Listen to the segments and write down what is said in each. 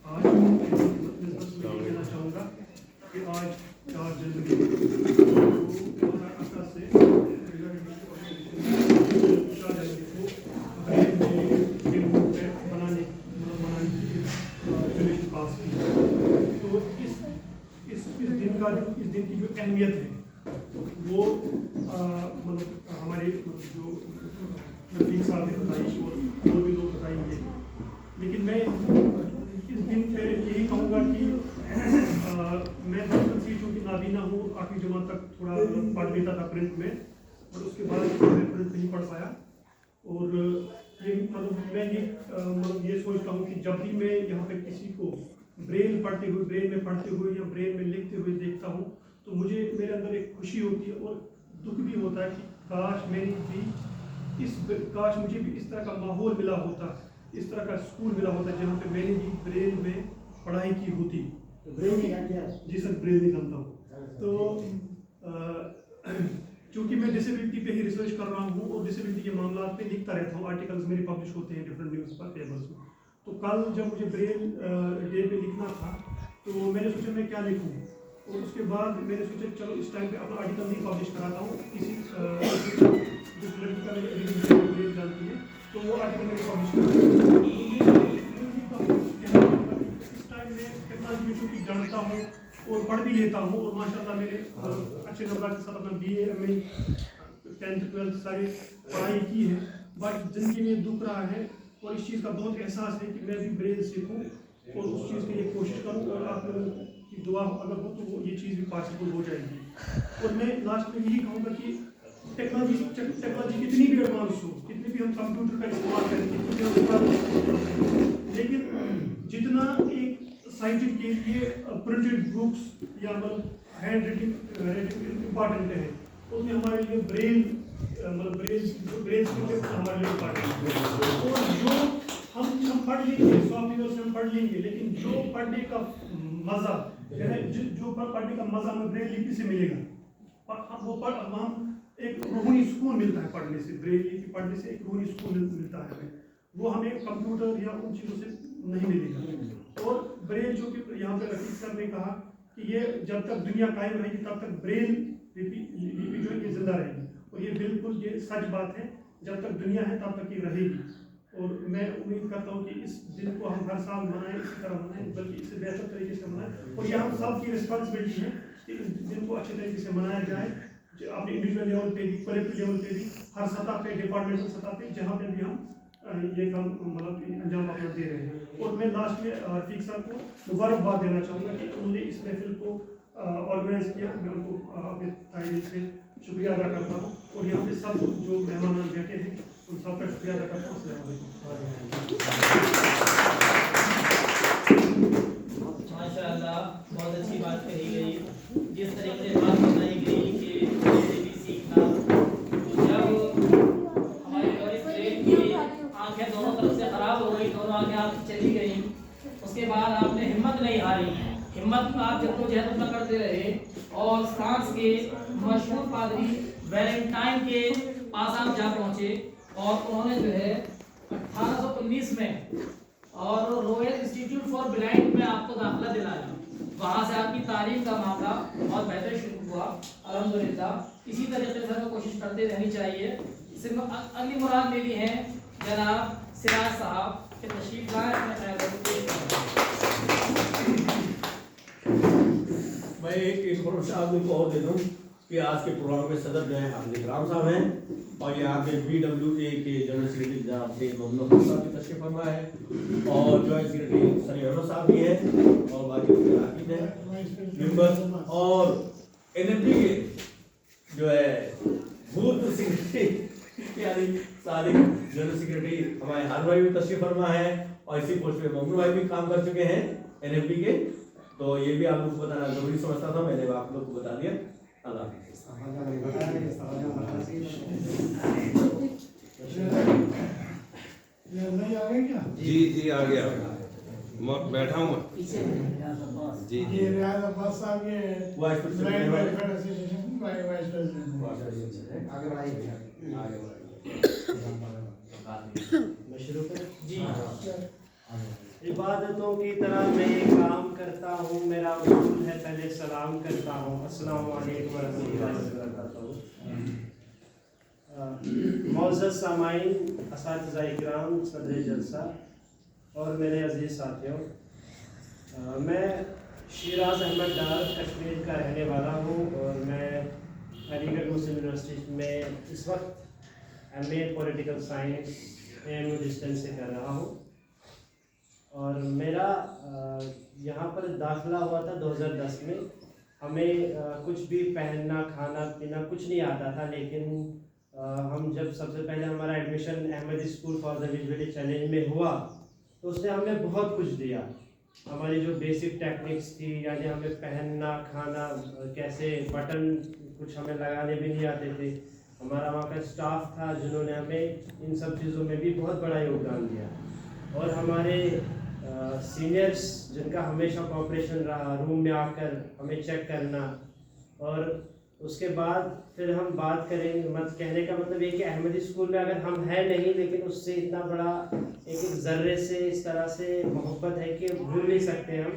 آج میں کہنا چاہوں گا کہ آج 4 جنوری 2018 سے اس دن کی جو اہمیت ہے وہ مطلب ہمارے جو رفیق صاحب نے بتائی اور بھی لوگ بتائیں گے، لیکن میں اس دن پہ یہی کہوں گا کہ میں بچپن سے چونکہ نابینا ہوں، 8ویں جماعت تک تھوڑا پڑھ لیتا تھا پرنٹ میں، اور اس کے بعد میں پرنٹ نہیں پڑھ پایا. اور یہ مطلب میں یہ سوچتا ہوں کہ جب بھی میں یہاں پہ کسی کو بریل پڑھتے ہوئے، بریل میں پڑھتے ہوئے یا بریل میں لکھتے ہوئے دیکھتا ہوں تو مجھے میرے اندر ایک خوشی ہوتی ہے اور دکھ بھی ہوتا ہے کہ کاش مجھے بھی اس طرح کا ماحول ملا ہوتا، اس طرح کا اسکول ملا ہوتا جہاں پہ میں نے بھی بریل میں پڑھائی کی ہوتی. جی سر، بریل نہیں جانتا ہوں. تو چونکہ میں ڈسیبلٹی پہ ہی ریسرچ کر رہا ہوں اور ڈسیبلٹی کے معاملات پہ لکھتا رہتا ہوں، آرٹیکلز میرے پبلش ہوتے ہیں ڈفرینٹ نیوز پیپرز میں. تو کل جب مجھے بریل ڈے پہ لکھنا تھا تو میں نے سوچا میں کیا لکھوں، اور اس کے بعد میں نے سوچا چلو اس ٹائم پہ اپنا آرٹیکل نہیں پبلش کراتا ہوں، کسی جس لڑکی کا بریل جانتی ہے تو وہ آرٹیکل میں پبلش کراتا ہوں. اس ٹائم میں ٹیکنالوجی میں چونکہ جانتا ہوں اور پڑھ بھی لیتا ہوں، اور ماشاء اللہ میں نے اچھے نمبرات کے ساتھ اپنا BA MA 10th 12th ساری پڑھائی کی ہے. بٹ زندگی میں دکھ رہا ہے اور اس چیز کا بہت احساس ہے کہ میں بھی بریل سیکھوں اور اس چیز کے لیے کوشش کروں، اور آپ لوگوں کی دعا اگر ہو تو یہ چیز بھی پاسبل ہو جائے گی. اور میں لاسٹ میں یہی کہوں گا کہ ٹیکنالوجی کتنی بھی ایڈوانس ہو، کتنی بھی ہم کمپیوٹر کا استعمال کریں، لیکن جتنا ایک سائنٹسٹ کے لیے پرنٹڈ بکس یا ہینڈ ریٹنگ امپارٹنٹ ہے، اس میں ہمارے لیے بریل بریل ہمارے لیے امپارٹنٹ ہے. اور جو ہم پڑھ لیں گے، سافٹ ویئر سے ہم پڑھ لیں گے، لیکن جو پڑھنے کا مزہ جو پڑھنے کا مزہ ہمیں بریل لپی سے ملے گا، وہ ہم ایک روحانی سکون ملتا ہے پڑھنے سے، بریل لپی پڑھنے سے ایک روحانی سکون ملتا ہے ہمیں، وہ ہمیں کمپیوٹر یا ان چیزوں سے نہیں ملے گا. اور بریل جو کہ یہاں پہ رفیق صاحب نے کہا کہ یہ جب تک دنیا قائم رہے گی تب تک بریل لپی جو ہے یہ زندہ رہے گی، اور یہ بالکل یہ سچ بات ہے، جب تک دنیا ہے تب تک یہ رہے گی. اور میں امید کرتا ہوں کہ اس دن کو ہم ہر سال منائیں، اسی طرح منائیں، بلکہ اس سے بہتر طریقے سے منائیں. اور یہ ہم سب کی رسپانسبلٹی ہے کہ اس دن کو اچھے طریقے سے منایا جائے، اپنے انڈیویجول لیول پہ بھی، کولیکٹیو لیول پہ بھی، ہر سطح پہ، ڈپارٹمنٹل سطح پہ، جہاں پہ بھی ہم یہ کام انجام اپنا دے رہے ہیں. اور میں لاسٹ میں رفیق صاحب کو مبارکباد دینا چاہوں گا کہ انہوں نے اس محفل کو آرگنائز کیا. میں ان کو اپنے تہہ دل سے شکریہ ادا کرتا ہوں، اور یہاں پہ سب جو مہمان بیٹھے ہیں ان سب کا شکریہ ادا کرتا ہوں. السلام علیکم. ماشاء اللہ، بہت اچھی بات کہی گئی. جس طریقے سے بات بتائی گئی کہ بھی سیکھنا، جب ہماری کی آنکھیں دونوں طرف سے خراب ہو گئی، دونوں آنکھیں آپ چلی گئیں، اس کے بعد آپ نے ہمت نہیں ہاری، ہمت آپ جدوجہد اپنا کرتے رہے، اور فرانس کے مشہور پادری ویلنٹائن کے پاس آپ جا پہنچے، اور انہوں نے جو ہے 1819 میں اور رویل انسٹیٹیوٹ فار بلائنڈ میں آپ کو داخلہ دلایا. وہاں سے آپ کی تعلیم کا معاملہ بہت بہتر شروع ہوا الحمدللہ. اسی طریقے سے ہمیں کوشش کرتے رہنی چاہیے. اگلی مراد میری ہے جناب سراج صاحب کے تشریف لائیں اپنے خیال کو پیش کریں. میں ایک اور آدمی کو اور دے دوں کہ آج کے پروگرام میں صدر جو ہے حافظ اکرام صاحب ہیں، اور یہاں پہ BWA کے جنرل سیکرٹری جناب شیخ محمد صاحب بھی تشریف فرما ہے، اور جوائنٹ سیکرٹری سلیم احمد صاحب بھی ہیں، اور باقی عاقب ہیں ممبر، اور NMP کے جو ہے بوتھ سیکرٹری یعنی سابق جنرل سیکرٹری ہمارے ہر بھائی بھی تشریف فرما ہے، اور اسی پوسٹ پہ ممنون بھائی بھی کام کر چکے ہیں NMP کے. تو یہ بھی آپ لوگ کو بتانا ضروری سمجھتا تھا، میں نے آپ لوگ کو بتا دیا. اللہ حافظ. جی آ گیا، بیٹھا ہوں جی. ریاض عباس صاحب کے وائس جی عبادتوں کی طرح میں یہ کام کرتا ہوں. میرا اصول ہے پہلے سلام کرتا ہوں. السلام علیکم ورحمۃ اللہ وبرکاتہ. معزز سامعین، اساتذہ اکرام، صدر جلسہ اور میرے عزیز ساتھیوں، میں شیراز احمد ڈار کشمیر کا رہنے والا ہوں اور میں علی گڑھ مسلم یونیورسٹی میں اس وقت M A political science distance سے کر رہا ہوں. اور میرا یہاں پر داخلہ ہوا تھا 2010 میں. ہمیں کچھ بھی پہننا کھانا پینا کچھ نہیں آتا تھا، لیکن ہم جب سب سے پہلے ہمارا admission Ahmadi school for the visually challenge میں ہوا تو اس نے ہمیں بہت کچھ دیا. ہماری جو بیسک ٹیکنکس تھی، یعنی ہمیں پہننا کھانا کیسے، بٹن کچھ ہمیں لگانے بھی نہیں آتے تھے. ہمارا وہاں کا اسٹاف تھا جنہوں نے ہمیں ان سب چیزوں میں بھی بہت بڑا یوگدان دیا. اور ہمارے سینئرس جن کا ہمیشہ کوآپریشن رہا، روم میں آ کر ہمیں چیک کرنا. اور اس کے بعد پھر ہم بات کریں گے، کہنے کا مطلب یہ کہ احمدی اسکول میں اگر ہم ہیں نہیں، لیکن اس سے اتنا بڑا ایک ذرے سے اس طرح سے محبت ہے کہ بھول نہیں سکتے ہم.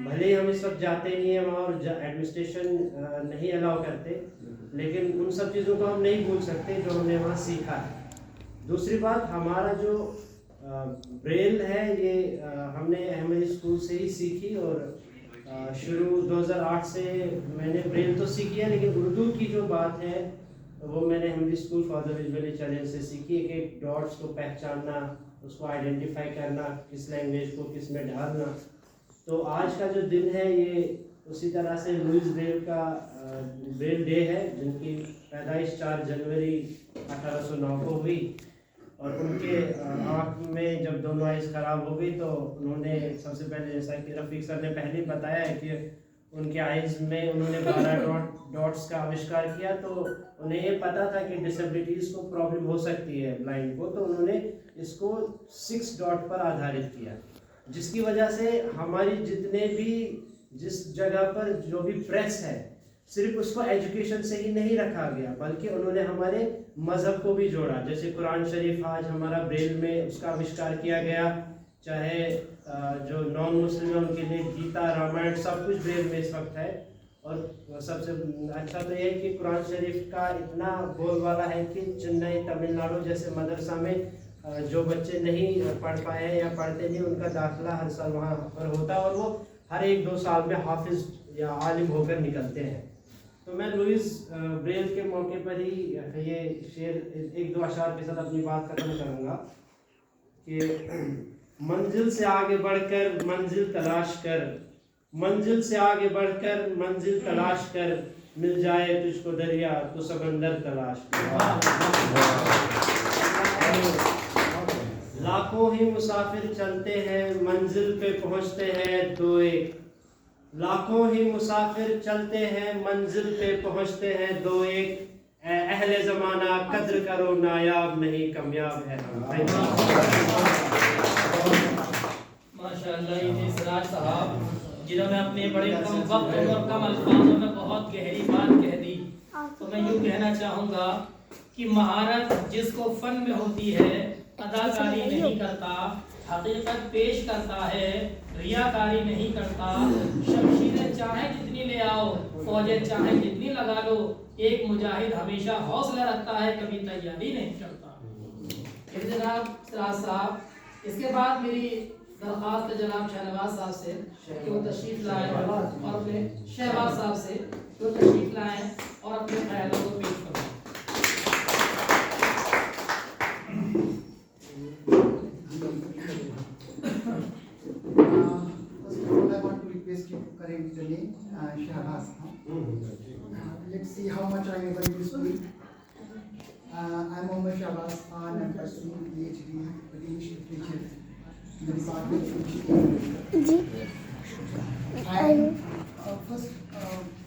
بھلے ہی ہم اس وقت جاتے نہیں ہیں وہاں اور ایڈمنسٹریشن نہیں الاؤ کرتے، لیکن ان سب چیزوں کو ہم نہیں بھول سکتے جو ہم نے وہاں سیکھا ہے. دوسری بات، ہمارا جو بریل ہے یہ ہم نے احمدی اسکول سے ہی سیکھی. اور شروع 2008 سے میں نے بریل تو سیکھی ہے، لیکن اردو کی جو بات ہے وہ میں نے Ahmadi school for the visually challenge سے سیکھی. ایک ڈاٹس کو پہچاننا، اس کو آئیڈینٹیفائی کرنا، کس لینگویج کو کس میں ڈھالنا. تو آج کا جو دن ہے یہ اسی طرح سے لوئس بریل کا بریل ڈے ہے، جن کی پیدائش 4 جنوری 1809 کو ہوئی. اور ان کے آنکھ میں جب دونوں آئیز خراب ہو گئی تو انہوں نے سب سے پہلے، جیسا کہ رفیق سر نے پہلے بتایا ہے کہ ان کے آئیز میں انہوں نے 12 ڈاٹس کا آوشکار کیا. تو انہیں یہ پتا تھا کہ ڈسیبلٹیز کو پرابلم ہو سکتی ہے بلائنڈ کو، تو انہوں نے اس کو 6 ڈاٹ پر آدھارت کیا، جس کی وجہ سے ہماری جتنے بھی جس جگہ پر جو بھی پریس ہے، صرف اس کو ایجوکیشن سے ہی نہیں رکھا گیا، بلکہ انہوں نے ہمارے مذہب کو بھی جوڑا. جیسے قرآن شریف آج ہمارا بریل میں اس کا آوشکار کیا گیا، چاہے جو نان مسلم ہیں ان کے لیے گیتا، رامائن، سب کچھ بریل میں اس وقت ہے. اور سب سے اچھا تو یہ ہے کہ قرآن شریف کا اتنا بول والا ہے کہ چنئی تمل ناڈو جیسے مدرسہ میں جو بچے نہیں پڑھ پائے ہیں یا پڑھتے نہیں، ان کا داخلہ ہر سال وہاں پر ہوتا ہے اور وہ ہر 1-2 سال میں حافظ یا عالم ہو کر نکلتے ہیں. تو میں لوئس بریل کے موقع پر ہی یہ شعر 1-2 اشعار کے ساتھ اپنی بات ختم کروں گا کہ منزل سے آگے بڑھ کر منزل تلاش کر، منزل سے آگے بڑھ کر منزل تلاش کر، مل جائے تجھ کو دریا تو سمندر تلاش کر. لاکھوں ہی مسافر چلتے ہیں منزل پہ پہنچتے ہیں 2-1. لاکھوں ہی مسافر چلتے ہیں منزل پہ پہنچتے ہیں 2-1. اے اہل زمانہ قدر کرو، نایاب نہیں کامیاب ہے ہم. ماشاء اللہ. یہ سراج صاحب جنہوں نے اپنے بڑے کم وقت اور کم الفاظوں میں بہت گہری بات کہہ دی. تو میں یوں کہنا چاہوں گا کہ مہارت جس کو فن میں ہوتی ہے اداکاری نہیں کرتا، حقیقت پیش کرتا ہے، ریاکاری نہیں کرتا. شمشیریں چاہیں جتنی لے آؤ، فوجیں چاہیں جتنی لگا لو، ایک مجاہد ہمیشہ حوصلہ رکھتا ہے، کبھی تیاری نہیں کرتا. جناب سراج صاحب، اس کے بعد میری درخواست جناب شہنواز صاحب سے کہ وہ تشریف لائیں اور اپنے شہباز صاحب سے وہ تشریف لائیں اور اپنے خیالوں کو پیش کریں. I want to request you to correct the name, Shahbaz. Let's see how much I am able to speak. I'm Mohammad Shahbaz Khan. I'm pursuing PhD in English Literature in the Department of English. First,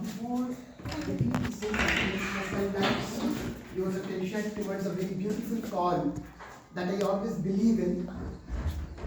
before getting to say something, I would like to see your attention towards a very beautiful call that I always believe in.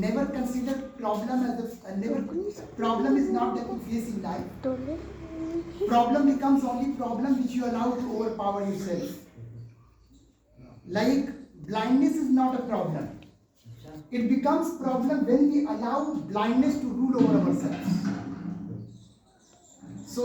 never consider problem as problem is not that you face in life. problem becomes only problem which you allow to overpower yourself. Like blindness is not a problem. It becomes problem when we allow blindness to rule over ourselves. So,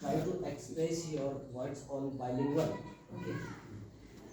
try to express your words on bilingual. Okay.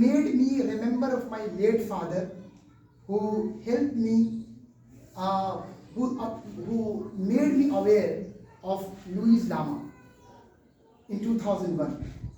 made me remember of my late father who helped me, who made me aware of Louis Lama in 2001.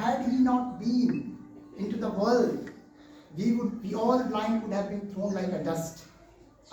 had he not been into the world, we all blind would have been thrown like a dust.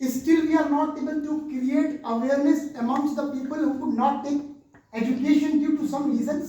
Still we are not able to create awareness amongst the people who could not take education due to some reasons.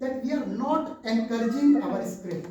that we are not encouraging our script.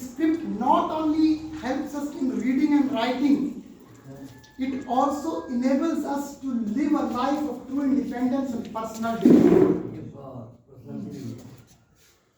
script not only helps us in reading and writing, it also enables us to live a life of true independence and personal development.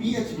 PhD